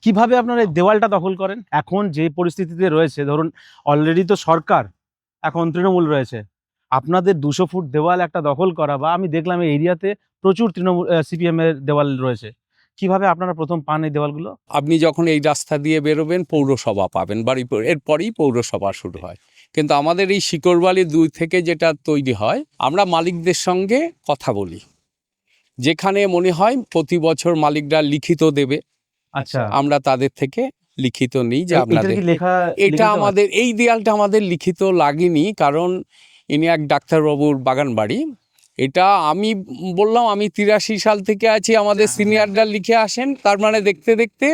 কিভাবে আপনারা এই দেওয়ালটা দখল করেন? এখন যে পরিস্থিতিতে রয়েছে, ধরুন অলরেডি তো সরকার, এখন তৃণমূল রয়েছে। আপনাদের ২০০ ফুট দেওয়াল একটা দখল করা, বা আমি দেখলাম এই এরিয়াতে প্রচুর তৃণমূল সিপিএম এর দেওয়াল রয়েছে। কিভাবে আপনারা ১ম পান এই দেওয়ালগুলো? আপনি যখন এই রাস্তা দিয়ে বেরোবেন পৌরসভা পাবেন, এরপরেই পৌরসভা শুরু হয়। কিন্তু আমাদের এই শিকড়বালি ২ থেকে যেটা তৈরি হয়, আমরা মালিকদের সঙ্গে কথা বলি। যেখানে মনে হয় প্রতি বছর মালিকরা লিখিত দেবে, আচ্ছা, আমরা তাদের থেকে লিখিত নিই যে এটার আপনাদের কি লেখা এটা লিখিত আছে? আমাদের এই দেয়ালটা আমাদের লিখিত লাগেনি, কারণ ইনি এক ডাক্তারবাবুর বাগান বাড়ি। এটা আমি বললাম আমি ৮৩ সাল থেকে আছি, আমাদের সিনিয়ররা লিখে আসেন, তার মানে দেখতে দেখতে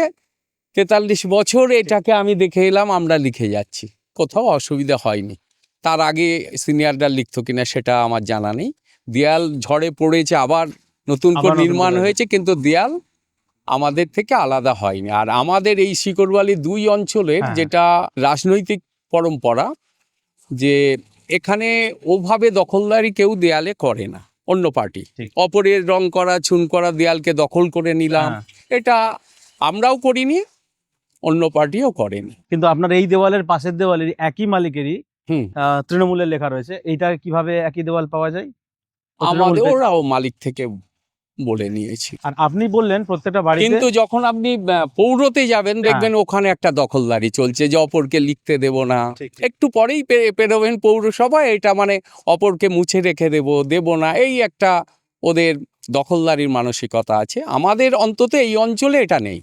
৪৩ বছর এটাকে আমি দেখে এলাম, আমরা লিখে যাচ্ছি, কোথাও অসুবিধা হয়নি। তার আগে সিনিয়ররা লিখতো কিনা সেটা আমার জানা নেই। দেয়াল ঝড়ে পড়েছে, আবার নতুন আবার করে নতুন নির্মাণ করে। হয়েছে, কিন্তু দেয়াল আমাদের থেকে আলাদা হয়নি। আর আমাদের এই শিকড়বালি ২ অঞ্চলের হ্যাঁ। যেটা রাজনৈতিক পরম্পরা, যে এখানে ওভাবে দখলদারি কেউ দেয়ালে করে না, অন্য পার্টি। ঠিক। অপরের রং করা চুন করা দেয়ালকে দখল করে নিলাম, হ্যাঁ। এটা আমরাও করিনি, অন্য পার্টিও করেনি। কিন্তু আপনার এই দেওয়ালের পাশের দেওয়ালের একই মালিকেরই হুম, তৃণমূলের লেখা রয়েছে। এইটা কিভাবে একই দেওয়াল পাওয়া যায়? ও তৃণমূল আমাদের থেকে। ওরাও মালিক থেকে বলে নিয়েছি। আর আপনি বললেন প্রত্যেকটা বাড়িতে। কিন্তু যখন আপনি পৌরতে যাবেন, হ্যাঁ। দেখবেন ওখানে একটা দখলদারি চলছে যে অপরকে লিখতে দেব না। ঠিক, ঠিক। একটু পরেই পেরোবেন পৌরসভায়, এটা মানে অপরকে মুছে রেখে দেব না, এই একটা ওদের দখলদারির মানসিকতা আছে। আমাদের অন্তত এই অঞ্চলে এটা নেই।